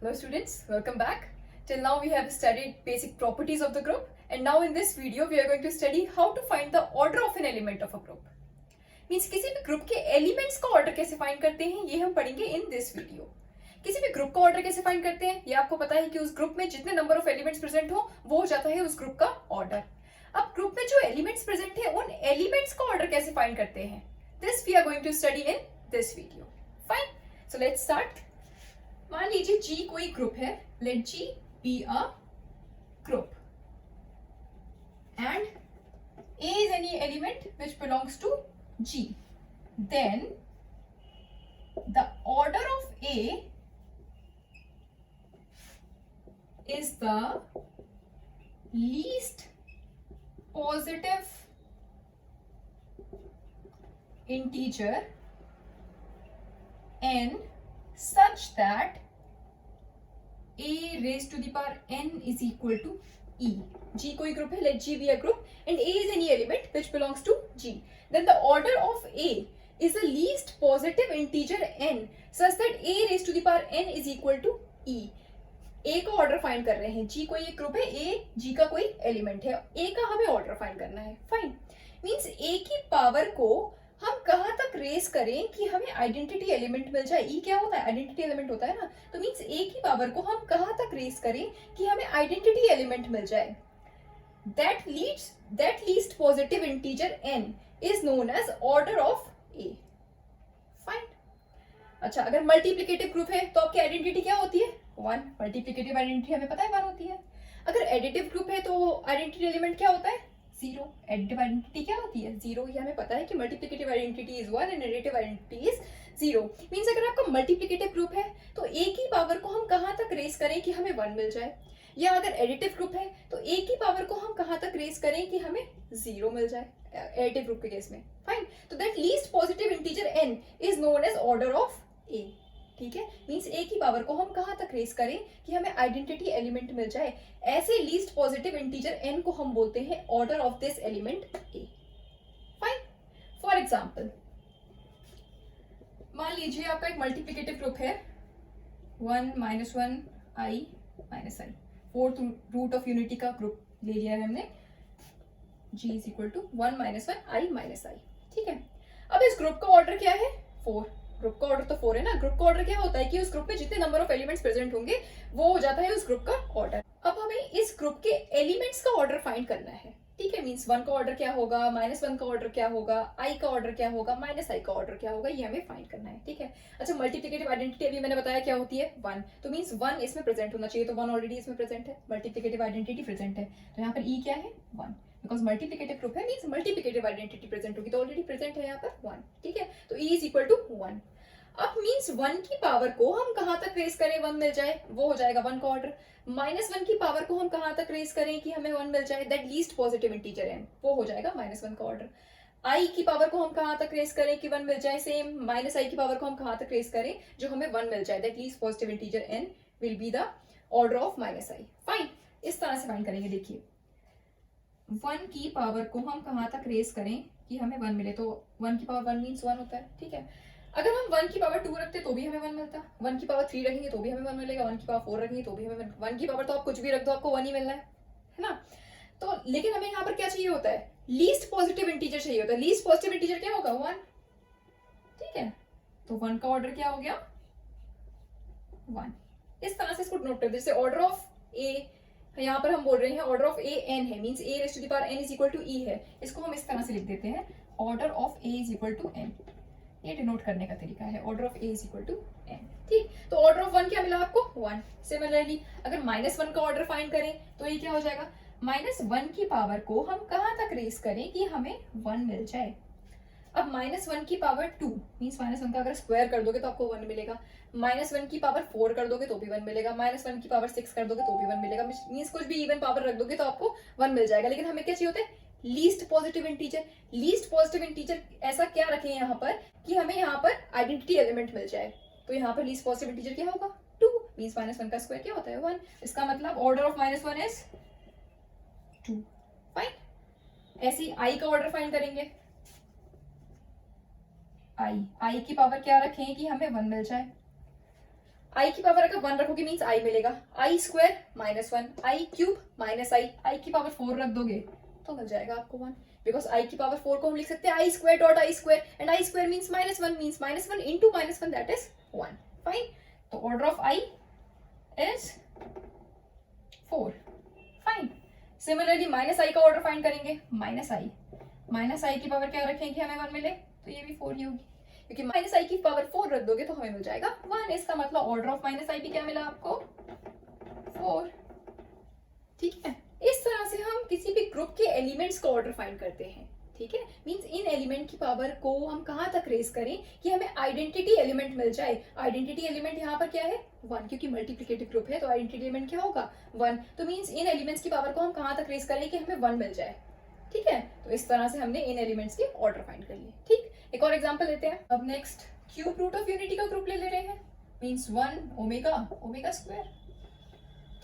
Hello students, welcome back. Till now we have studied basic properties of the group, and now in this video we are going to study how to find the order of an element of a group. Means किसी भी group के elements का order कैसे find करते हैं ये हम पढ़ेंगे इन दिस वीडियो. किसी भी ग्रुप का ऑर्डर कैसे फाइंड करते हैं ये आपको पता है कि उस ग्रुप में जितने नंबर ऑफ एलिमेंट्स प्रेजेंट हो वो हो जाता है उस ग्रुप का ऑर्डर. अब ग्रुप में जो एलिमेंट्स प्रेजेंट है उन एलिमेंट्स का ऑर्डर कैसे फाइंड करते हैं this we are going to study in this video. Fine, so let's start. मान लीजिए G कोई ग्रुप है. Let G be a group and A is any element which belongs to G. Then the order of A is the least positive integer n such that A raised to the power n is equal to E. G कोई group है. Let G be a group and A is any element which belongs to G. Then the order of A is the least positive integer n such that A raised to the power n is equal to E. A का order find कर रहे हैं. G कोई एक group है. A G का कोई element है. A का हमें ऑर्डर फाइंड करना है. फाइन मीन्स A की पावर को हम कहाँ तक रेस करें कि हमें आइडेंटिटी एलिमेंट मिल जाए. ई क्या होता है? आइडेंटिटी एलिमेंट होता है ना. तो मीन्स ए की पावर को हम कहाँ तक रेस करें कि हमें आइडेंटिटी एलिमेंट मिल जाए. That least positive integer n is known as order of A. Fine. अच्छा, अगर मल्टीप्लिकेटिव ग्रुप है तो आपकी आइडेंटिटी क्या होती है? 1. मल्टीप्लिकेटिव आइडेंटिटी हमें पता है 1 होती है. अगर एडिटिव ग्रुप है तो आइडेंटिटी एलिमेंट क्या होता है? 0. एडिटिव आइडेंटिटी क्या होती है? 0. ये हमें पता है कि multiplicative identity is 1 and additive identity is 0. Means अगर आपका मल्टीप्लिकेटिव ग्रुप है तो a की पावर को हम कहाँ तक रेस करें कि हमें 1 मिल जाए. या अगर एडिटिव ग्रुप है तो a की पावर को हम कहाँ तक रेस करें कि हमें 0 मिल जाए एडिटिव ग्रुप के केस में. फाइन. तो that least positive integer n is known as order of a. ठीक है. मींस a की पावर को हम कहाँ तक रेस करें कि हमें आइडेंटिटी एलिमेंट मिल जाए. ऐसे लीस्ट पॉजिटिव इंटीजर n को हम बोलते हैं order of this element a. Fine. For example मान लीजिए आपका एक मल्टीप्लिकेटिव ग्रुप है 1 - 1 i - i. Fourth root of unity का ग्रुप ले लिया है हमने. g is equal to 1 - 1 i - i. ठीक है. अब इस ग्रुप का ऑर्डर क्या है? 4. ग्रुप का ऑर्डर तो 4 है ना. ग्रुप का ऑर्डर क्या होता है कि उस ग्रुप में जितने नंबर ऑफ एलिमेंट्स प्रेजेंट होंगे वो हो जाता है उस ग्रुप का ऑर्डर. अब हमें इस ग्रुप के एलिमेंट्स का ऑर्डर फाइंड करना है. ठीक है. मींस 1 का ऑर्डर क्या होगा, -1 का ऑर्डर क्या होगा, i का ऑर्डर क्या होगा, -i का ऑर्डर क्या होगा, ये हमें फाइंड करना है. ठीक है. अच्छा, मल्टीप्लिकेटिव आइडेंटिटी अभी मैंने बताया क्या होती है? 1. तो मींस 1 इसमें प्रेजेंट होना चाहिए. तो 1 ऑलरेडी इसमें प्रेजेंट है. मल्टीप्लिकेटिव आइडेंटिटी प्रेजेंट है. तो यहाँ पर e क्या है? 1. बिकॉज मल्टीप्लिकेटिव ग्रुप है मींस मल्टीप्लिकेटिव आइडेंटिटी प्रेजेंट होगी. तो ऑलरेडी प्रेजेंट है यहाँ पर 1. ठीक है. तो e इज इक्वल टू 1. अब मींस 1 की पावर को हम कहाँ तक रेस करें 1 मिल जाए, वो हो जाएगा 1 का ऑर्डर. -1 की पावर को हम कहाँ तक रेस करें कि हमें 1 मिल जाए, that least positive integer n, वो हो जाएगा -1 का ऑर्डर. i की पावर को हम कहाँ तक रेस करें कि 1 मिल जाए, सेम. -i की पावर को हम कहाँ तक रेस करें जो हमें 1 मिल जाए, that least positive integer n will be the order of -i. Fine. इस तरह से फाइंड करेंगे. देखिए 1 की पावर को हम कहाँ तक रेस करें कि हमें 1 मिले. तो 1 की पावर 1 मीन्स 1 होता है. ठीक है. अगर हम 1 की पावर 2 रखते तो भी हमें 1 मिलता. 1 की पावर 3 रखेंगे तो भी हमें 1 मिलेगा. 1 की पावर 4 रखेंगे तो भी हमें 1 की पावर तो आप कुछ भी रख दो आपको 1 ही मिलना है ना. तो लेकिन हमें यहाँ पर क्या चाहिए होता है? लीस्ट पॉजिटिव इंटीजर चाहिए होता है. लीस्ट पॉजिटिव इंटीजर क्या होगा? 1. ठीक है. तो 1 का ऑर्डर क्या हो गया? 1. इस तरह से इसको नोट कर. जैसे ऑर्डर ऑफ ए यहाँ पर हम बोल रहे हैं ऑर्डर ऑफ ए n है. Means a raise to the power n is equal to e है. इसको हम इस तरह से लिख देते हैं order of a is equal to n. ये डिनोट करने का तरीका है. Order of a is equal to n. ठीक. तो ऑर्डर ऑफ 1 क्या मिला आपको? 1. सिमिलरली अगर -1 का ऑर्डर फाइंड करें तो ये क्या हो जाएगा? -1 की पावर को हम कहाँ तक रेस करें कि हमें 1 मिल जाए. अब -1 की पावर 2 मींस -1 का अगर स्क्वायर कर दोगे तो आपको 1 मिलेगा. -1 की पावर 4 कर दोगे तो भी 1 मिलेगा. -1 की पावर 6 कर दोगे तो भी 1 मिलेगा. मींस कुछ भी इवन पावर रख दोगे तो आपको 1 मिल जाएगा. लेकिन हमें क्या चाहिए होता है? Least positive integer. Least positive integer ऐसा क्या रखें यहाँ पर कि हमें यहाँ पर आइडेंटिटी एलिमेंट मिल जाए. तो यहाँ पर लीस्ट पॉजिटिव इंटीजर क्या होगा? 2. मींस -1 का स्क्वायर क्या होता है? 1. इसका मतलब ऑर्डर ऑफ -1 इज 2. फाइन. ऐसे ही i का ऑर्डर फाइंड करेंगे. i की पावर क्या रखें कि हमें 1 मिल जाए. आई की पावर अगर 1 रखोगे मीन्स आई मिलेगा, आई स्क्वायर -1, आई क्यूब -i, आई की पावर 4 रख दोगे तो मिल जाएगा आपको 1, बिकॉज आई की पावर 4 को हम लिख सकते हैं I square dot I square, and I square means -1 means -1 into -1 that is 1. Fine. तो order of I is 4. Fine. Similarly minus I का ऑर्डर फाइंड करेंगे, माइनस आई की पावर क्या रखेंगे हमें 1 मिले तो ये भी 4 ही होगी, क्योंकि माइनस आई की पावर 4 रख दोगे तो हमें मिल जाएगा 1. इसका मतलब ऑर्डर ऑफ माइनस आई भी क्या मिला आपको 4. ठीक है. इस तरह से हम किसी भी ग्रुप के एलिमेंट्स का ऑर्डर फाइंड करते हैं. ठीक है. मींस इन एलिमेंट की पावर को हम कहां तक रेज करें कि हमें आइडेंटिटी एलिमेंट मिल जाए. आइडेंटिटी एलिमेंट यहाँ पर क्या है 1, क्योंकि मल्टीप्लिकेटिव ग्रुप है तो आइडेंटिटी एलिमेंट क्या होगा 1. तो मींस इन एलिमेंट्स की पावर को हम कहां तक रेज करें कि हमें 1 मिल जाए. ठीक है. तो इस तरह से हमने इन एलिमेंट्स के ऑर्डर फाइंड कर लिए. ठीक. एक और एग्जांपल लेते हैं. अब next cube root of unity का ग्रुप ले रहे हैं. Means 1 omega square.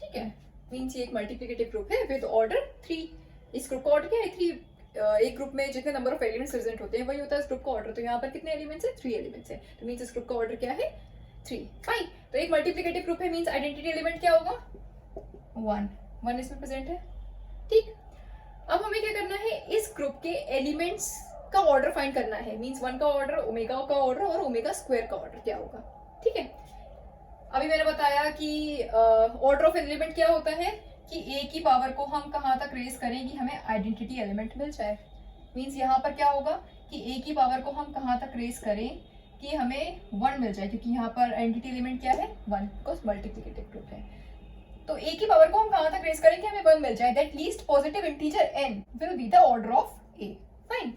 ठीक है. मींस ये एक मल्टीप्लिकेटिव ग्रुप है विद ऑर्डर 3. इस ग्रुप का ऑर्डर क्या है 3. एक ग्रुप में जितने नंबर ऑफ एलिमेंट्स प्रेजेंट होते हैं वही होता है इस ग्रुप का ऑर्डर. तो यहाँ पर कितने एलिमेंट्स है 3 एलिमेंट्स है. तो मींस इस ग्रुप का ऑर्डर क्या है 3. फाइन. तो एक मल्टीप्लिकेटिव ग्रुप है मींस आइडेंटिटी एलिमेंट क्या होगा 1 इसमें प्रेजेंट है. ठीक. अब हमें क्या करना है इस ग्रुप के एलिमेंट्स का ऑर्डर फाइंड करना है. मींस 1 का ऑर्डर, ओमेगा का ऑर्डर और ओमेगा स्क्वायर का ऑर्डर क्या होगा. ठीक है. अभी मैंने बताया कि ऑर्डर ऑफ एलिमेंट क्या होता है कि ए की पावर को हम कहाँ तक रेज करें कि हमें आइडेंटिटी एलिमेंट मिल जाए. मींस यहाँ पर क्या होगा कि ए की पावर को हम कहाँ तक रेज करें कि हमें 1 मिल जाए, क्योंकि यहाँ पर आइडेंटिटी एलिमेंट क्या है 1, बिकॉज मल्टीप्लिकेटिव ग्रुप है. तो ए की पावर को हम कहाँ तक रेज करें कि हमें 1 मिल जाए. That least positive integer n will be the order of A. Fine.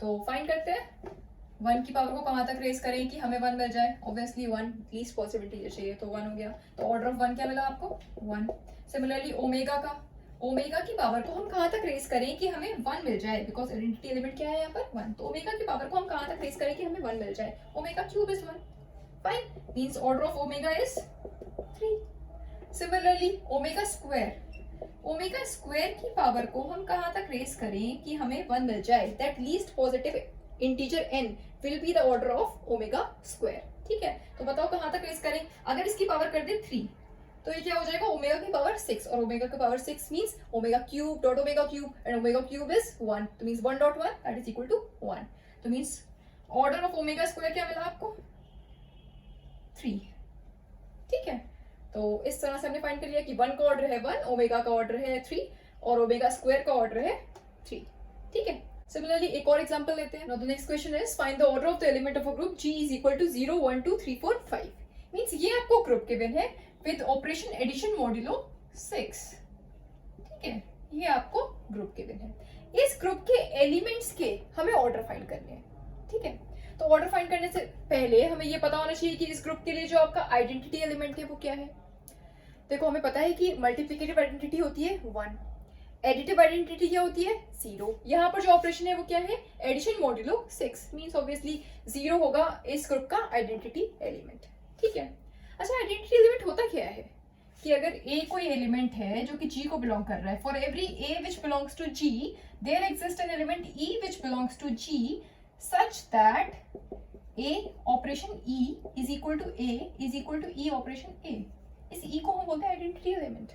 तो फाइंड करते हैं 1 की पावर को कहाँ तक रेज करें कि हमें 1 मिल जाए. ऑब्वियसली 1 लीस्ट पॉसिबल इंटीजर चाहिए तो 1 हो गया. तो ऑर्डर ऑफ 1 क्या मिला आपको 1. सिमिलरली ओमेगा की पावर को हम कहाँ तक रेज करें कि हमें 1 मिल जाए, बिकॉज आइडेंटिटी एलिमेंट क्या है यहाँ पर 1. तो ओमेगा की पावर को हम कहाँ तक रेज करें कि हमें 1 मिल जाए. Omega cube is 1. Fine. Means order of omega is 3. Similarly omega square की पावर को हम कहाँ तक रेज करें कि हमें 1 मिल जाए. That least positive integer n will be the order of omega square. ठीक है. तो बताओ कहाँ तक रेज करें. अगर इसकी पावर कर दे 3 तो ये क्या हो जाएगा ओमेगा की पावर 6, और ओमेगा की power 6 means omega cube dot omega cube, and omega cube is 1. तो means 1 dot 1 that is equal to 1. तो means order of omega square क्या मिला आपको 3. ठीक है. तो इस तरह से हमने फाइंड कर लिया कि 1 का ऑर्डर है 1, ओमेगा का ऑर्डर है 3 और ओमेगा स्क्वायर का ऑर्डर है 3. ठीक है. सिमिलरली एक और एग्जांपल लेते हैं. Now the next question is find the order of the element of a group G is equal to 0 1 2 3 4 5. Means ये आपको ग्रुप गिवन है विद ऑपरेशन एडिशन मॉड्यूलो 6. ठीक है. ये आपको ग्रुप गिवन है. इस ग्रुप के एलिमेंट्स के हमें ऑर्डर फाइंड करने हैं. ठीक है. तो ऑर्डर फाइंड करने से पहले हमें ये पता होना चाहिए कि इस ग्रुप के लिए जो आपका आइडेंटिटी एलिमेंट है वो क्या है. देखो हमें पता है कि मल्टीप्लिकेटिव आइडेंटिटी होती है 1, एडिटिव आइडेंटिटी क्या होती है 0. यहाँ पर जो ऑपरेशन है वो क्या है एडिशन मॉड्यूलो 6. मींस ऑब्वियसली 0 होगा इस ग्रुप का आइडेंटिटी एलिमेंट. ठीक है. अच्छा आइडेंटिटी एलिमेंट होता क्या है कि अगर ए कोई एलिमेंट है जो कि G को बिलोंग कर रहा है, for every A which belongs to G there exist an element E which belongs to G such that A operation E is equal to A is equal to E operation A. इस E को हम बोलते हैं identity element.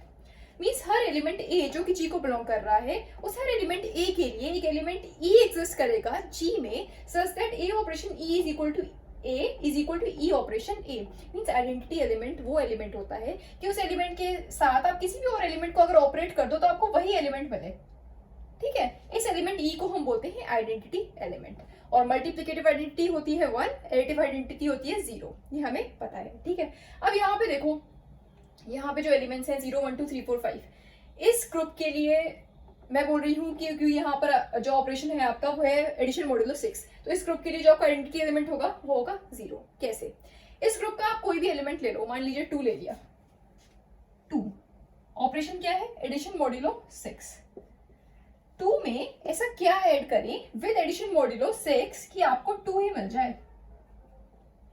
Means हर element A जो कि G को belong कर रहा है उस हर एलिमेंट A के लिए एक एलिमेंट E एग्जिस्ट करेगा G में such that A operation E is equal to A is equal to E operation A. Means identity element वो एलिमेंट होता है कि उस एलिमेंट के साथ आप किसी भी और एलिमेंट को अगर ऑपरेट कर दो तो आपको वही एलिमेंट मिले. ठीक है. इस एलिमेंट E को हम बोलते हैं आइडेंटिटी एलिमेंट. और मल्टीप्लिकेटिव आइडेंटिटी होती है 1, एडिटिव आइडेंटिटी होती है 0. ये हमें पता है. ठीक है. अब यहाँ पे देखो यहाँ पे जो एलिमेंट्स हैं 0 1 2 3 4 5 इस ग्रुप के लिए मैं बोल रही हूँ क्योंकि यहाँ पर जो ऑपरेशन है आपका वो है एडिशन मॉड्यूलो 6. तो इस ग्रुप के लिए जो आपका आइडेंटिटी एलिमेंट होगा वो होगा 0. कैसे. इस ग्रुप का आप कोई भी एलिमेंट ले लो. मान लीजिए 2 ले लिया. 2 ऑपरेशन क्या है एडिशन मॉड्यूलो 6. 2 में ऐसा क्या ऐड करें विद एडिशन मॉड्यूलो 6 कि आपको 2 ही मिल जाए,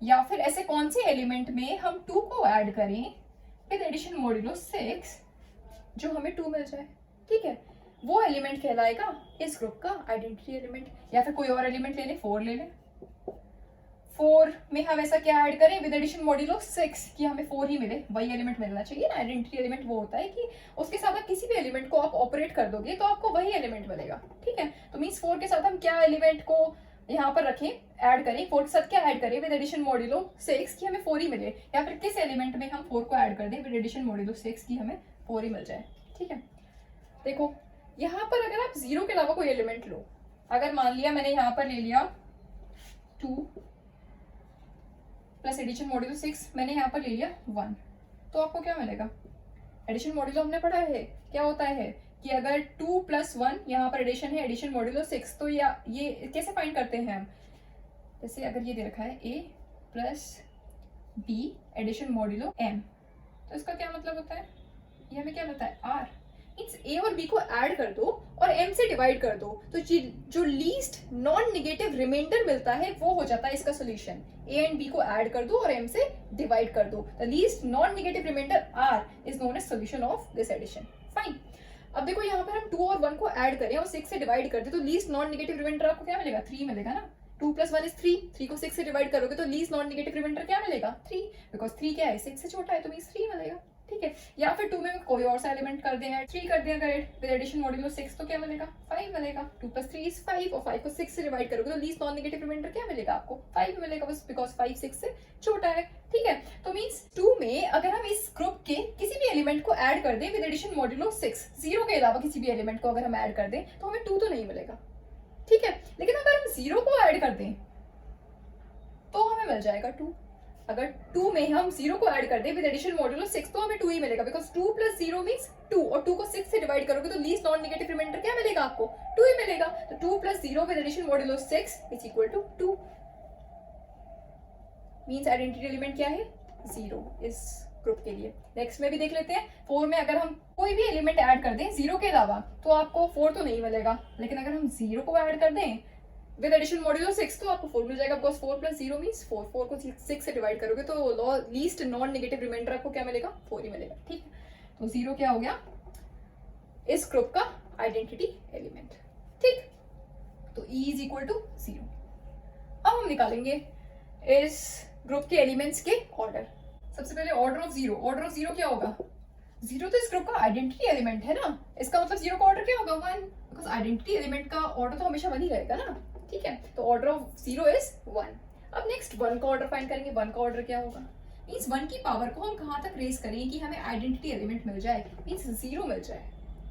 या फिर ऐसे कौन से एलिमेंट में हम 2 को ऐड करें विद एडिशन मॉड्यूलो 6 जो हमें 2 मिल जाए. ठीक है. वो एलिमेंट कहलाएगा इस ग्रुप का आइडेंटिटी एलिमेंट. या फिर कोई और एलिमेंट ले ले, 4 ले ले. 4 में हम ऐसा क्या ऐड करें विद एडिशन मॉड्यूलो 6 कि हमें 4 ही मिले, वही एलिमेंट मिलना चाहिए ना। आइडेंटिटी एलिमेंट वो होता है कि उसके साथ आप किसी भी एलिमेंट को आप ऑपरेट कर दोगे तो आपको वही एलिमेंट मिलेगा, ठीक है। तो मीन्स 4 के साथ हम क्या एलिमेंट को यहाँ पर रखें, ऐड करें, 4 के साथ क्या ऐड करें विद एडिशन मॉड्यूलो 6 कि हमें 4 ही मिले, या फिर किस एलिमेंट में हम 4 को ऐड कर दें विद एडिशन मॉड्यूलो 6 की हमें 4 ही मिल जाए, ठीक है। देखो यहाँ पर अगर आप 0 के अलावा कोई एलिमेंट लो, अगर मान लिया मैंने यहाँ पर ले लिया 2 प्लस एडिशन मॉड्यूलो 6, मैंने यहाँ पर ले लिया 1, तो आपको क्या मिलेगा। एडिशन मॉड्यूलो हमने पढ़ा है क्या होता है कि अगर 2 + 1 यहाँ पर एडिशन है, एडिशन मॉड्यूलो 6, तो या ये कैसे फाइंड करते हैं हम, जैसे अगर ये दे रखा है a + b addition modulo m, तो इसका क्या मतलब होता है, ये हमें क्या पता है r, मीन्स a और b को ऐड कर दो और m से डिवाइड कर दो, तो जो लीस्ट नॉन नेगेटिव रिमाइंडर मिलता है वो हो जाता है इसका सोल्यूशन। a एंड b को ऐड कर दो और m से डिवाइड कर दो, the least non negative remainder r is known as solution of this addition. Fine. अब देखो यहाँ पर हम 2 और 1 को ऐड करें और 6 से डिवाइड कर दे, तो लीस्ट नॉन नेगेटिव रिमाइंडर आपको क्या मिलेगा, 3 मिलेगा ना। 2 + 1 = 3, 3 को 6 से डिवाइड करोगे तो लीस्ट नॉन नेगेटिव रिमाइंडर क्या मिलेगा, 3, बिकॉज 3 क्या है, 6 से छोटा है, तो मींस 3 मिलेगा, ठीक है। या फिर 2 में कोई और सा एलिमेंट कर दें, 3 कर दें अगर विद एडिशन मॉड्यूलो 6, तो क्या मिलेगा, 5 मिलेगा। 2 + 3 = 5 और 5 को 6 से डिवाइड करोगे तो लीस्ट नॉन नेगेटिव रिमाइंडर क्या मिलेगा आपको, 5 मिलेगा, बस बिकॉज 5 6 से छोटा है, ठीक है। तो मींस 2 में अगर हम इस ग्रुप के किसी भी एलिमेंट को ऐड कर दें विद एडिशन मॉड्यूलो 6, 0 के अलावा किसी भी एलिमेंट को अगर हम ऐड कर दें तो हमें 2 तो नहीं मिलेगा, ठीक है। लेकिन अगर हम 0 को ऐड कर दें तो हमें मिल जाएगा 2। अगर 2 में हम 0 को ऐड कर दें विद एडिशन मॉड्यूलो 6 तो हमें 2 ही मिलेगा, बिकॉज 2 + 0 मींस 2, और 2 को 6 से डिवाइड करोगे तो लीस्ट नॉन नेगेटिव रिमाइंडर क्या मिलेगा आपको, 2 ही मिलेगा। तो 2 + 0 with addition modulo 6 = 2, means identity element क्या है, 0 इस ग्रुप के लिए। नेक्स्ट में भी देख लेते हैं। 4 में अगर हम कोई भी एलिमेंट ऐड कर दें 0 के अलावा तो आपको 4 तो नहीं मिलेगा, लेकिन अगर हम 0 को ऐड कर दें विद एडिशन मॉड्यूलो 6 तो आपको 4 मिल जाएगा, बिकॉज 4 + 0 मींस 4, 4 को 6 से डिवाइड करोगे तो लीस्ट नॉन नेगेटिव रिमाइंडर आपको क्या मिलेगा, 4 ही मिलेगा, ठीक है। तो 0 क्या हो गया इस ग्रुप का आइडेंटिटी एलिमेंट, ठीक। तो E = 0। अब हम निकालेंगे इस ग्रुप के एलिमेंट्स के ऑर्डर। सबसे पहले ऑर्डर ऑफ 0, ऑर्डर ऑफ 0 क्या होगा, 0 तो इस ग्रुप का आइडेंटिटी एलिमेंट है ना, इसका मतलब 0 का ऑर्डर क्या होगा, 1, बिकॉज आइडेंटिटी एलिमेंट का ऑर्डर तो हमेशा 1 ही रहेगा ना, ठीक है। तो ऑर्डर ऑफ 0 इज 1। अब नेक्स्ट 1 का ऑर्डर फाइंड करेंगे। 1 का ऑर्डर क्या होगा, मींस 1 की पावर को हम कहाँ तक रेज करें कि हमें आइडेंटिटी एलिमेंट मिल जाए, मींस 0 मिल जाए,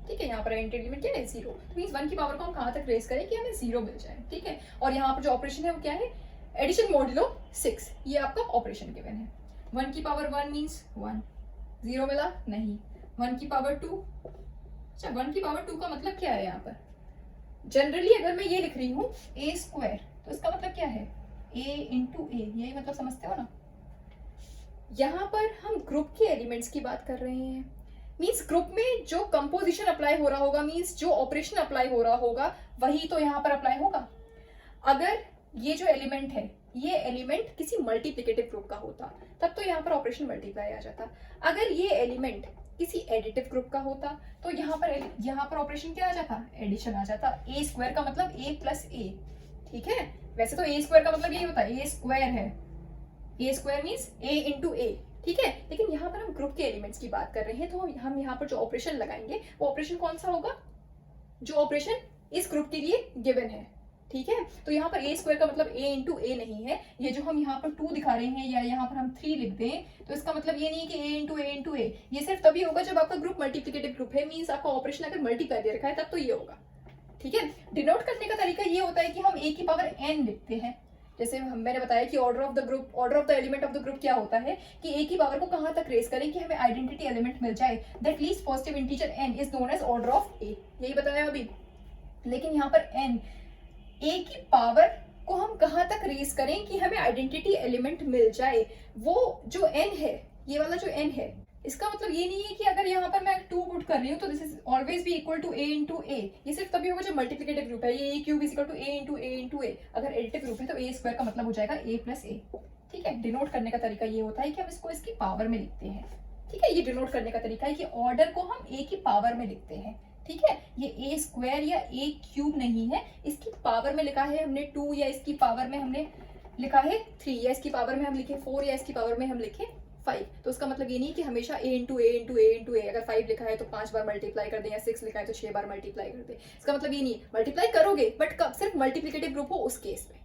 ठीक है। यहाँ पर आइडेंटिटी एलिमेंट क्या है, 0, मींस 1 की पावर को हम कहाँ तक रेज करें कि हमें 0 मिल जाए, ठीक है। और यहाँ पर जो ऑपरेशन है वो क्या है, एडिशन मॉड्यूलो 6, ये आपका ऑपरेशन गिवन है। 1 की पावर 1 मींस 1, 0 मिला नहीं। 1 की पावर 2, अच्छा 1 की पावर 2 का मतलब क्या है, यहाँ पर जनरली अगर मैं ये लिख रही हूँ a² तो इसका मतलब क्या है, a × a, यही मतलब समझते हो ना। यहाँ पर हम ग्रुप के एलिमेंट्स की बात कर रहे हैं, मींस ग्रुप में जो कंपोजिशन अप्लाई हो रहा होगा, मींस जो ऑपरेशन अप्लाई हो रहा होगा वही तो यहाँ पर अप्लाई होगा। अगर ये जो एलिमेंट है ये एलिमेंट किसी मल्टीप्लिकेटिव ग्रुप का होता तब तो यहाँ पर ऑपरेशन मल्टीप्लाई आ जाता। अगर ये एलिमेंट किसी एडिटिव ग्रुप का होता तो यहाँ पर ऑपरेशन क्या आ जाता, एडिशन आ जाता। a² का मतलब a + a, ठीक है। वैसे तो a² का मतलब यही होता है, a² है, a² मींस a × a, ठीक है। लेकिन यहाँ पर हम ग्रुप के एलिमेंट्स की बात कर रहे हैं, तो हम यहाँ पर जो ऑपरेशन लगाएंगे वो ऑपरेशन कौन सा होगा, जो ऑपरेशन इस ग्रुप के लिए गिवन है, ठीक है। तो यहाँ पर a² का मतलब a × a नहीं है, ये जो हम यहाँ पर 2 दिखा रहे हैं या यहाँ पर हम 3 लिख दें तो इसका मतलब ये नहीं है कि a × a, ये सिर्फ तभी होगा जब आपका ग्रुप मल्टीप्लिकेटिव ग्रुप है, मींस आपका ऑपरेशन अगर मल्टीप्लाई दे रखा है तब तो ये होगा, ठीक है। डिनोट करने का तरीका ये होता है कि हम a की पावर n लिखते हैं। जैसे मैंने बताया कि order of the group, order of the element of the group क्या होता है कि a की पावर को कहाँ तक रेज करें कि हमें आइडेंटिटी एलिमेंट मिल जाए, that least positive integer n is known as order of a, यही बताया अभी। लेकिन यहाँ पर n, a की पावर को हम कहाँ तक रेज करें कि हमें आइडेंटिटी एलिमेंट मिल जाए, वो जो n है, ये वाला जो n है, इसका मतलब ये नहीं है कि अगर यहाँ पर मैं 2 पुट कर रही हूँ तो this is always be equal to a × a, ये सिर्फ तभी होगा जब मल्टीप्लिकेटिव ग्रुप है। ये a³ = a × a, अगर एडिटिव ग्रुप है तो a² का मतलब हो जाएगा a + a, ठीक है। डिनोट करने का तरीका ये होता है कि हम इसको इसकी पावर में लिखते हैं, ठीक है। ये डिनोट करने का तरीका है कि ऑर्डर को हम a की पावर में लिखते हैं, ठीक है। ये a² या a³ नहीं है, इसकी पावर में लिखा है हमने 2, या इसकी पावर में हमने लिखा है 3 या इसकी पावर में हम लिखे 4 या इसकी पावर में हम लिखे 5, तो उसका मतलब ये नहीं कि हमेशा a into A into A into A, अगर 5 लिखा है तो 5 बार मल्टीप्लाई कर दें या 6 लिखा है तो 6 बार मल्टीप्लाई कर दें, इसका मतलब ये नहीं, मल्टीप्लाई करोगे बट कब, सिर्फ मल्टीप्लिकेटिव ग्रुप हो उस केस में,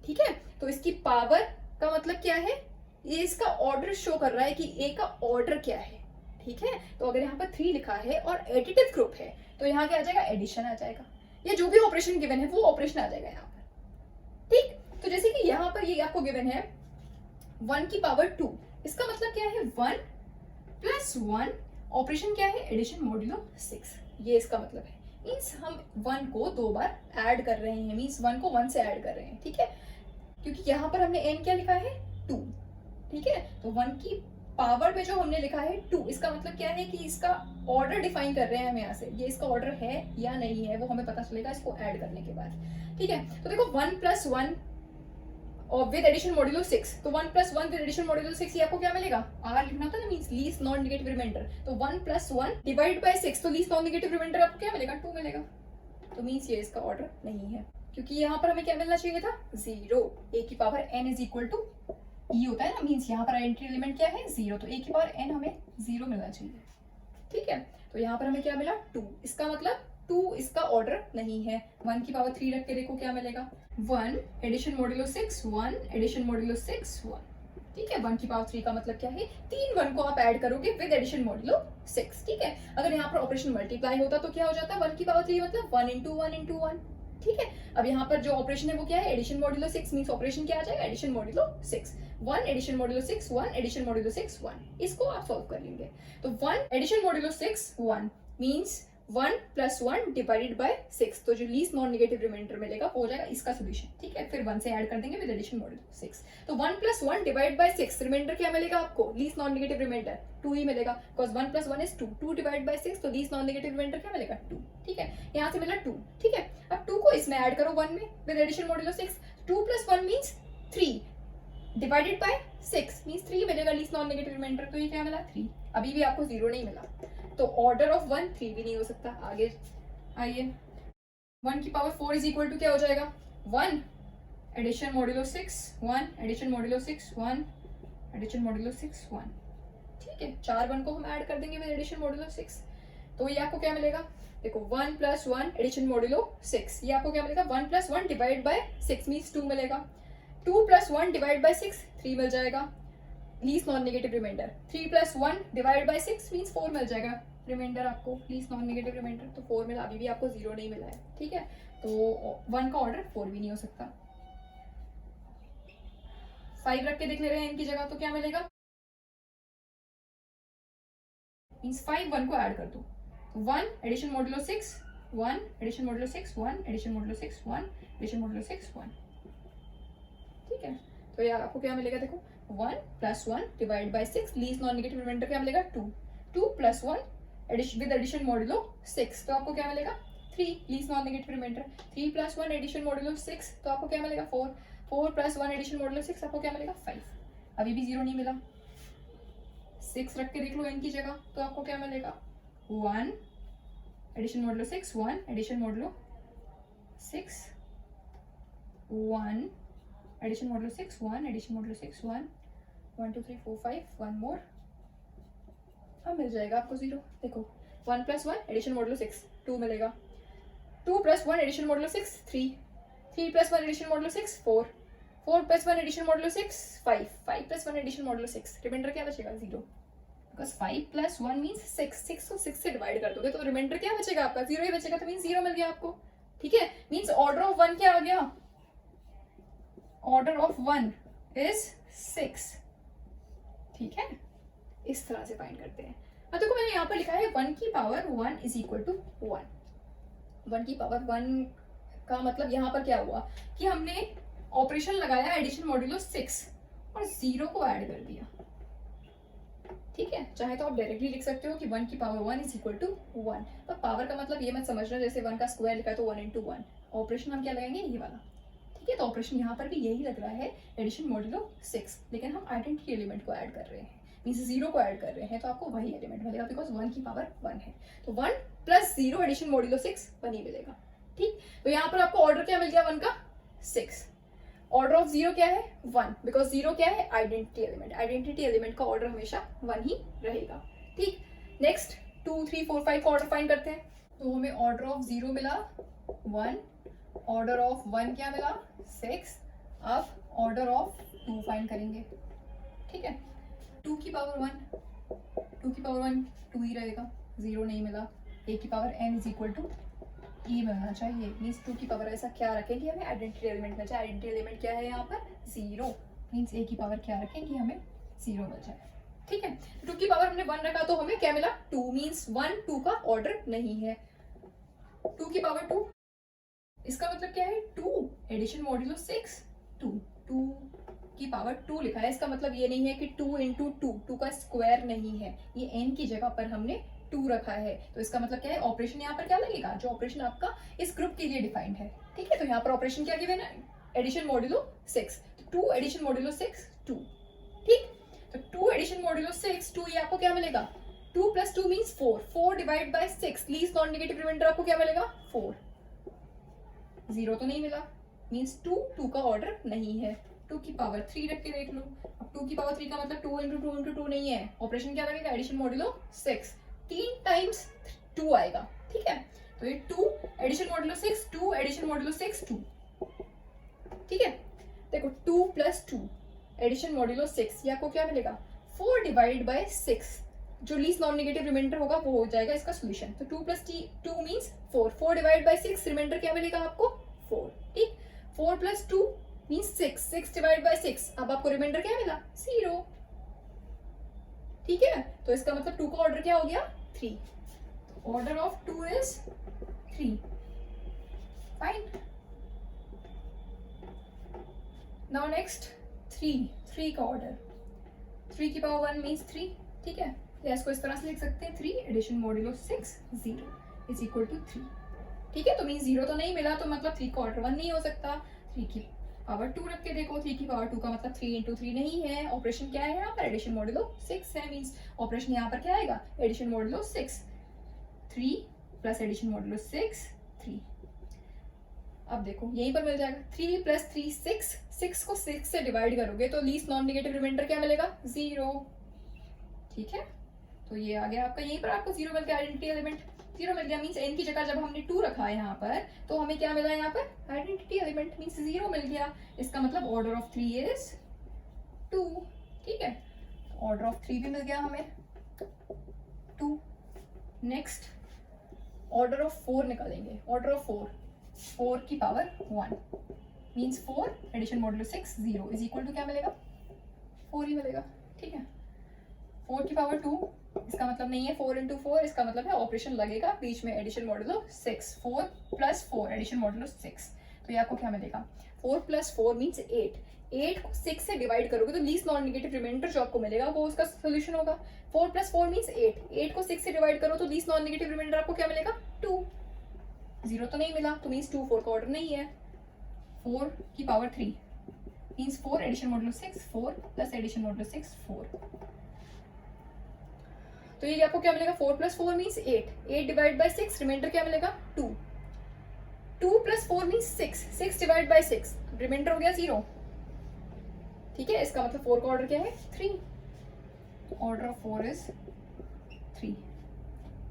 ठीक है। तो इसकी पावर का मतलब क्या है, ये इसका ऑर्डर शो कर रहा है कि ए का ऑर्डर क्या है, ठीक है। तो अगर यहाँ पर 3 लिखा है और एडिटिव ग्रुप है तो यहाँ क्या आ जाएगा, एडिशन आ जाएगा, या जो भी ऑपरेशन गिवन है वो ऑपरेशन आ जाएगा यहाँ पर, ठीक। तो जैसे कि यहाँ पर ये आपको गिवन है 1 की पावर 2, इसका मतलब क्या है 1 प्लस 1, ऑपरेशन क्या है, एडिशन मॉड्यूलो 6, ये इसका मतलब है। मीन्स हम 1 को 2 बार ऐड कर रहे हैं, मीन्स 1 को 1 से ऐड कर रहे हैं, ठीक है, क्योंकि यहाँ पर हमने n क्या लिखा है 2, ठीक है। तो 1 की पावर में जो हमने लिखा है 2, इसका मतलब क्या है कि इसका ऑर्डर डिफाइन कर रहे हैं हम यहाँ से, ये इसका ऑर्डर है या नहीं है वो हमें पता चलेगा इसको ऐड करने के बाद, ठीक है। तो देखो 1 प्लस 1 और विद एडिशन मॉड्यूलो 6, तो 1 प्लस 1 विद एडिशन मॉड्यूलो 6, ये आपको क्या मिलेगा, आर लिखना था ना, means least non negative remainder, तो 1 प्लस 1 डिवाइड बाय 6, तो लीस्ट नॉन नेगेटिव रिमाइंडर आपको क्या मिलेगा, 2 मिलेगा, तो मींस ये इसका ऑर्डर नहीं है, क्योंकि यहाँ पर हमें क्या मिलना चाहिए था 0, a की power n is equal to e होता है ना, मींस यहाँ पर आइडेंटिटी एलिमेंट क्या है 0, तो a की पावर n हमें 0 मिलना चाहिए, ठीक है। तो यहाँ पर हमें क्या मिला 2, इसका मतलब 2 इसका ऑर्डर नहीं है। 1 की पावर 3 रख के देखो क्या मिलेगा, 1 एडिशन मॉड्यूलो 6 1 एडिशन मॉड्यूलो 6 1, ठीक है। 1 की पावर 3 का मतलब क्या है, 3 1 को आप ऐड करोगे विद एडिशन मॉड्यूलो 6, ठीक है। अगर यहाँ पर ऑपरेशन मल्टीप्लाई होता तो क्या हो जाता, 1 की पावर 3 मतलब 1 इंटू 1 इंटू 1, ठीक है। अब यहाँ पर जो ऑपरेशन है वो क्या है, एडिशन मॉड्यूलो 6, मींस ऑपरेशन क्या आ जाएगा, addition modulo 6, 1 addition modulo 6 1 addition modulo 6 1, इसको आप सॉल्व कर लेंगे। तो 1 addition modulo 6 1 means 1 plus 1 divided by 6, तो जो लीस्ट नॉन नेगेटिव रिमाइंडर मिलेगा वो हो जाएगा इसका सोल्यूशन, ठीक है। फिर 1 से ऐड कर देंगे विद एडिशन मॉड्यूलो 6, तो 1 प्लस 1 डिवाइड बाय 6, रिमाइंडर क्या मिलेगा आपको, लीस्ट नॉन नेगेटिव रिमाइंडर 2 ही मिलेगा, because 1 plus 1 is 2, 2 divide by 6, तो लीस्ट नॉन नेगेटिव रिमाइंडर क्या मिलेगा 2, ठीक है। यहाँ से मिला 2, ठीक है। अब 2 को इसमें ऐड करो 1 में with addition modulo 6, 2 plus 1 means 3 divided by 6 means 3 मिलेगा लीस्ट नॉन नेगेटिव रिमाइंडर, तो ये क्या मिला 3, अभी भी आपको 0 नहीं मिला, तो ऑर्डर ऑफ 1 3 भी नहीं हो सकता। आगे आइए, 1 की पावर 4 इज इक्वल टू क्या हो जाएगा, 1 addition modulo 6 1 addition modulo 6 1 addition modulo 6 1, ठीक है। 4 1 को हम ऐड कर देंगे विद एडिशन मॉड्यूलो 6, तो ये आपको क्या मिलेगा, देखो 1 प्लस 1 एडिशन मॉड्यूलो 6, ये आपको क्या मिलेगा, 1 प्लस 1 डिवाइड बाय 6 मींस 2 मिलेगा, 2 प्लस 1 डिवाइड बाय 6 3 मिल जाएगा, least non negative remainder 3 plus 1 divide by 6 means 4 मिल जाएगा रिमाइंडर आपको, लीस्ट नॉन नेगेटिव रिमाइंडर, तो 4 मिला, अभी भी आपको 0 नहीं मिला है, ठीक है। तो 1 का ऑर्डर 4 भी नहीं हो सकता। 5 रख के देख ले रहे हैं इनकी जगह, तो क्या मिलेगा, मींस 5 1 को ऐड कर दो, 1 addition modulo 6 1 addition modulo 6 1 addition modulo 6 1 addition modulo 6 1, ठीक है। तो यार आपको क्या मिलेगा, देखो 1 plus 1 divide by 6, least non negative remainder क्या मिलेगा 2, 2 प्लस 1 विद एडिशन मॉड्यूलो 6, तो आपको क्या मिलेगा 3, least non negative remainder 3 plus 1 addition modulo 6, तो आपको क्या मिलेगा 4, 4 प्लस 1 एडिशन मॉड्यूलो 6, आपको क्या मिलेगा 5, अभी भी 0 नहीं मिला। 6 रख के देख लो इनकी जगह, तो आपको क्या मिलेगा 1 addition modulo 6 1 addition modulo 6 1 addition modulo 6 1 addition modulo 6 1 1 2 3 4 5 1 more, अब मिल जाएगा आपको 0। देखो 1 प्लस 1 एडिशन मॉड्यूलो 6 2 मिलेगा, 2 plus 1 addition modulo 6 3 3 plus 1 addition modulo 6 4 4 plus 1 addition modulo 6 5 5 plus 1 addition modulo 6, remainder क्या बचेगा 0, बिकॉज 5 प्लस 1 मींस 6 6 को 6 से डिवाइड कर दोगे तो रिमाइंडर क्या बचेगा आपका 0 ही बचेगा, तो मींस 0 मिल गया आपको, ठीक है। मींस ऑर्डर ऑफ 1 क्या आ गया, ऑर्डर ऑफ 1 इज 6, ठीक है। इस तरह से फाइंड करते हैं। अब देखो मैंने यहाँ पर लिखा है 1 की पावर 1 इज इक्वल टू 1, 1 की पावर 1 का मतलब यहाँ पर क्या हुआ कि हमने ऑपरेशन लगाया एडिशन मॉड्यूलो 6 और 0 को ऐड कर दिया, ठीक है। चाहे तो आप डायरेक्टली लिख सकते हो कि 1 की पावर 1 इज इक्वल टू 1, पर पावर का मतलब ये मत समझना जैसे 1 का स्क्वायर लिखा है तो 1 इंटू 1, ऑपरेशन हम क्या लगाएंगे ये वाला, ठीक है। तो ऑपरेशन यहाँ पर भी यही लग रहा है एडिशन मॉड्यूलो 6, लेकिन हम आइडेंटिटी एलिमेंट को ऐड कर रहे हैं, मींस 0 को ऐड कर रहे हैं, तो आपको वही एलिमेंट मिलेगा बिकॉज 1 की पावर 1 है, तो 1 प्लस 0 एडिशन मॉड्यूलो 6 1 ही मिलेगा, ठीक। तो यहाँ पर आपको ऑर्डर क्या मिल गया 1 का 6, ऑर्डर ऑफ जीरो क्या है 1, बिकॉज जीरो क्या है आइडेंटिटी एलिमेंट, आइडेंटिटी एलिमेट का ऑर्डर हमेशा 1 ही रहेगा। ठीक, नेक्स्ट 2 3 4 5 का ऑर्डर फाइंड करते हैं। तो हमें ऑर्डर ऑफ जीरो मिला 1, ऑर्डर ऑफ 1 क्या मिला 6, अब ऑर्डर ऑफ 2 फाइंड करेंगे। ठीक है, 2 की पावर 1, 2 की पावर 1 2 ही रहेगा, 0 नहीं मिला। a की power n is equal to e मिलना चाहिए, मीन्स 2 की पावर ऐसा क्या रखेंगे हमें आइडेंटिटी एलिमेंट मिल जाए। आइडेंटिटी एलिमेंट क्या है यहाँ पर 0, मीन्स a की पावर क्या रखेंगे हमें 0 मिल जाए। ठीक है, 2 की पावर हमने 1 रखा तो हमें क्या मिला 2, मीन्स 1 2 का ऑर्डर नहीं है। 2 की पावर 2, इसका मतलब क्या है 2 एडिशन मॉड्यूलो 6 2, 2 की पावर 2 लिखा है, इसका मतलब ये नहीं है कि 2 इंटू 2 का स्क्वायर नहीं है, ये n की जगह पर हमने 2 रखा है। तो इसका मतलब क्या है ऑपरेशन यहाँ पर क्या लगेगा, जो ऑपरेशन आपका इस ग्रुप के लिए डिफाइंड है। ठीक है, तो यहाँ पर ऑपरेशन क्या गिवन है एडिशन मॉड्यूलो 6, तो 2 एडिशन मॉड्यूलो 6 2। ठीक, तो 2 एडिशन मॉड्यूलो 6 2, ये आपको क्या मिलेगा 2 + 2 means 4, 4 divide by 6, least non negative remainder आपको क्या मिलेगा 4, 0 तो नहीं मिला, मीन्स 2 का ऑर्डर नहीं है। 2 की पावर 3 रख के देख लो, अब 2 की पावर 3 का मतलब 2 इंटू 2 इंटू 2 नहीं है, ऑपरेशन क्या लगेगा एडिशन मॉड्यूलो 6, 3 टाइम्स 2 आएगा। ठीक है, तो ये 2 एडिशन मॉड्यूलो 6 2 एडिशन मॉड्यूलो 6 2। ठीक है, देखो 2 + 2 एडिशन मॉड्यूलो 6, ये आपको क्या मिलेगा 4 डिवाइड बाय 6, जो लीस्ट नॉन नेगेटिव रिमाइंडर होगा वो हो जाएगा इसका सॉल्यूशन। तो 2 + 2 मींस 4, 4 डिवाइड बाय 6, रिमाइंडर क्या मिलेगा आपको 4। ठीक, 4 + 2 मींस 6, 6 डिवाइड बाय 6, अब आपको रिमाइंडर क्या मिला 0। ठीक है, तो इसका मतलब 2 का ऑर्डर क्या हो गया 3, order of 2 is 3। Fine, now next 3 का ऑर्डर, 3 की पावर 1 मींस 3। ठीक है, या इसको इस तरह से लिख सकते हैं 3 addition modulo 6 0 is equal to 3। ठीक है, तो मींस 0 तो नहीं मिला, तो मतलब 3 का ऑर्डर 1 नहीं हो सकता। 3 की पावर 2 रख के देखो, 3 की पावर 2 का मतलब 3 इंटू 3 नहीं है, ऑपरेशन क्या है यहाँ पर एडिशन मॉड्यूलो 6 है, मींस ऑपरेशन यहाँ पर क्या आएगा addition modulo 6, 3 plus addition modulo 6 3। अब देखो यहीं पर मिल जाएगा 3 + 3 6, 6 को 6 से डिवाइड करोगे तो लीस्ट नॉन नेगेटिव रिमाइंडर क्या मिलेगा 0। ठीक है, तो ये आ गया आपका, यहीं पर आपको 0 मिल गया, आइडेंटिटी एलिमेंट 0 मिल गया, मींस n की जगह जब हमने 2 रखा है यहाँ पर तो हमें क्या मिला यहाँ पर आइडेंटिटी एलिमेंट मींस 0 मिल गया। इसका मतलब ऑर्डर ऑफ 3 इज 2। ठीक है, ऑर्डर ऑफ 3 भी मिल गया हमें 2। नेक्स्ट ऑर्डर ऑफ 4 निकालेंगे, ऑर्डर ऑफ 4 की power 1 means 4 addition modulo 6 0 is equal to क्या मिलेगा 4 ही मिलेगा। ठीक है, 4 की पावर 2, इसका मतलब नहीं है 4 इंटू 4, इसका मतलब है ऑपरेशन लगेगा बीच में एडिशन मॉड्यूलो 6, 4 + 4 एडिशन मॉड्यूलो 6, तो ये आपको क्या मिलेगा 4 + 4 मींस 8, 8 को 6 से डिवाइड करोगे तो लीस्ट नॉन नेगेटिव रिमाइंडर जो आपको मिलेगा वो उसका सोल्यूशन होगा। 4 + 4 मींस 8, 8 को 6 से डिवाइड करो तो लीस्ट नॉन नेगेटिव रिमाइंडर आपको क्या मिलेगा 2, 0 तो नहीं मिला, तो मींस 2 4 का ऑर्डर नहीं है। 4 की power 3 means 4 addition modulo 6 4 plus addition modulo 6 4, तो ये आपको क्या मिलेगा 4 + 4 मींस 8, 8 डिवाइड बाय 6, रिमाइंडर क्या मिलेगा 2, 2 + 4 मींस 6, 6 डिवाइड बाय 6, रिमाइंडर हो गया 0। ठीक है, इसका मतलब 4 का ऑर्डर क्या है 3, ऑर्डर ऑफ 4 इज 3।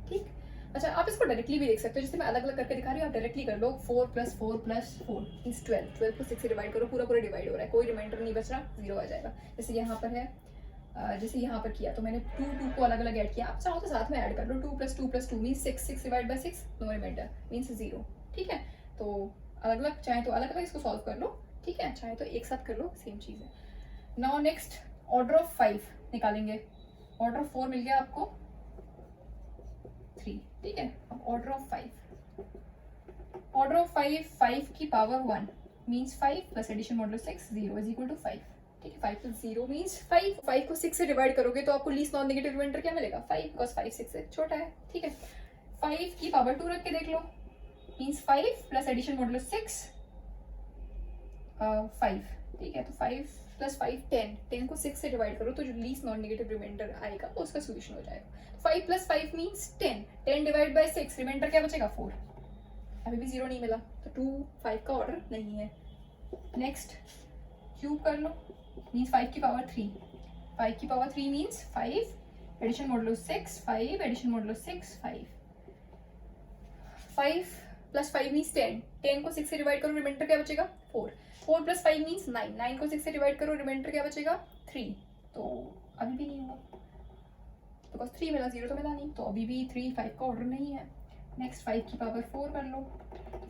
ठीक, अच्छा आप इसको डायरेक्टली भी देख सकते हो, जैसे मैं अलग अलग करके दिखा रही हूँ, आप डायरेक्टली कर लो 4 + 4 + 4 मींस 12, 12 को 6 से डिवाइड करो, पूरा डिवाइड हो रहा है, कोई रिमाइंडर नहीं बच रहा, 0 आ जाएगा। जैसे यहाँ पर है, जैसे यहाँ पर किया तो मैंने 2 को अलग अलग ऐड किया, आप चाहो तो साथ में ऐड कर लो, 2 + 2 + 2 means 6, 6 divide by 6 no remainder means 0। ठीक है, तो अलग अलग चाहे तो अलग अलग इसको सॉल्व कर लो, ठीक है, चाहे तो एक साथ कर लो, सेम चीज़ है। नाउ नेक्स्ट ऑर्डर ऑफ 5 निकालेंगे, ऑर्डर ऑफ 4 मिल गया आपको 3। ठीक है, अब ऑर्डर ऑफ 5, ऑर्डर ऑफ 5 की power 1 means 5 plus addition modulo 6 0 is equal to 5। ठीक है, 5 + 0 मींस 5, 5 को 6 से डिवाइड करोगे तो आपको लीस्ट नॉन नेगेटिव रिमाइंडर क्या मिलेगा 5, बिकॉज 5 6 से छोटा है। ठीक है, 5 की पावर 2 रख के देख लो, मींस 5 प्लस एडिशन मॉड्यूलो 6 5। ठीक है, तो 5 + 5 10, 10 को 6 से डिवाइड करो तो जो लीस्ट नॉन नेगेटिव रिमाइंडर आएगा वो उसका सोल्यूशन हो जाएगा। 5 + 5 मींस 10, 10 डिवाइड बाय 6, रिमाइंडर क्या बचेगा 4, अभी भी 0 नहीं मिला, तो 2 5 का ऑर्डर नहीं है। नेक्स्ट क्यूब कर लो, मीन्स 5 की पावर 3, 5 की power 3 means 5 addition modulo 6, 5 addition modulo 6, 5 plus 5 means 10, 10 को 6 से डिवाइड करो, रिमाइंडर क्या बचेगा 4, 4 प्लस 5 मीन्स 9, 9 को 6 से डिवाइड करो, रिमाइंडर क्या बचेगा 3, तो अभी भी नहीं हुआ बिकॉज 3 मिला, 0 तो मिला नहीं, तो अभी भी 3 5 का ऑर्डर नहीं है। नेक्स्ट 5 की पावर 4 कर लो,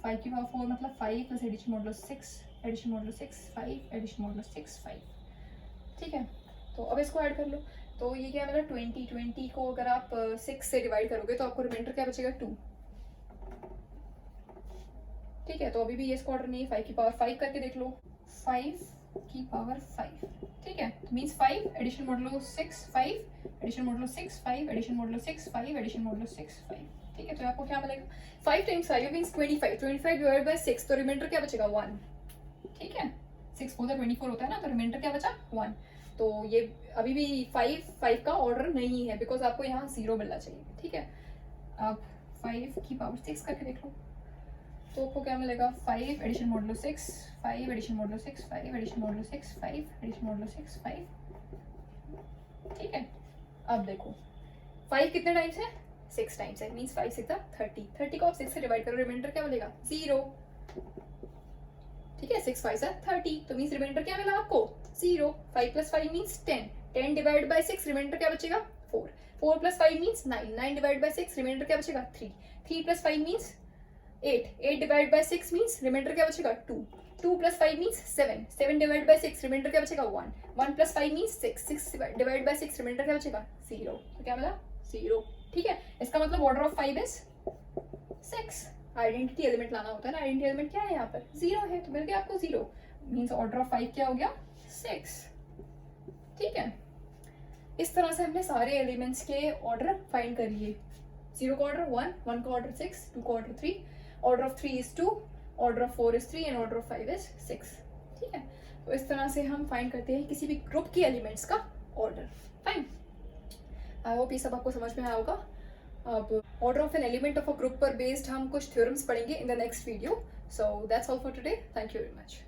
5 की पावर 4 मतलब 5 plus addition modulo 6, addition modulo 6, 5 addition modulo 6, 5, ठीक है। तो अब इसको ऐड कर लो, तो ये क्या मिला 20, 20 को अगर आप 6 से डिवाइड करोगे तो आपको रिमाइंडर क्या बचेगा 2, ठीक है। तो अभी भी ये इसका ऑर्डर नहीं है, 5 की पावर 5 करके देख लो, 5 की पावर 5, ठीक है, means 5 addition modulo 6, 5 addition modulo 6, 5 addition modulo 6, 5 addition modulo 6, 5, ठीक है। तो आपको क्या मिलेगा 5 टाइम्स 5 मीन्स 25, 25 डिवाइड बाय 6, तो रिमाइंडर क्या बचेगा 1, ठीक है। 6 4 24 होता है ना, तो रिमाइंडर क्या बचा 1। तो ये अभी भी 5 का ऑर्डर नहीं है बिकॉज आपको यहाँ 0 मिलना चाहिए, ठीक है। अब 5 की पावर 6 करके देख लो, तो आपको क्या मिलेगा 5 addition modulo 6, 5 addition modulo 6, 5 addition modulo 6, 5 addition modulo 6, 5, ठीक है। अब देखो 5 कितने टाइम्स है 6 टाइम्स है, मीन्स 5 6 30, 30 को आप 6 से डिवाइड करो, रिमाइंडर क्या मिलेगा 0, ठीक है। 6 5 30, तो मीन्स रिमाइंडर क्या मिला आपको 0, 5 plus 5 means 10, 10 divide by 6, remainder क्या बचेगा 4, 4 plus 5 means 9, 9 divide by 6, remainder क्या बचेगा 3, 3 plus 5 means 8, 8 divide by 6 means remainder क्या बचेगा 2, 2 plus 5 means 7, 7 divide by 6, remainder क्या बचेगा 1, 1 plus 5 means 6, 6 divide by 6, remainder क्या बचेगा 0, तो क्या मिला 0, ठीक है। इसका मतलब order of 5 is 6, identity element लाना होता है ना, आइडेंटिटी एलिमेंट क्या है यहाँ पर 0 है, तो मिल गया आपको 0, मीन्स ऑर्डर ऑफ 5 क्या हो गया 6, ठीक है। इस तरह से हमने सारे एलिमेंट्स के ऑर्डर फाइंड कर लिए, 0 का ऑर्डर 1, 1 का ऑर्डर 6, 2 का order 3, order of 3 is 2, order of 4 is 3 and order of 5 is 6, ठीक है। तो इस तरह से हम फाइंड करते हैं किसी भी ग्रुप के एलिमेंट्स का ऑर्डर, फाइन। आई होप ये सब आपको समझ में आया होगा। अब order of an element of a group पर बेस्ड हम कुछ थ्योरम्स पढ़ेंगे in the next video. So that's all for today, thank you very much.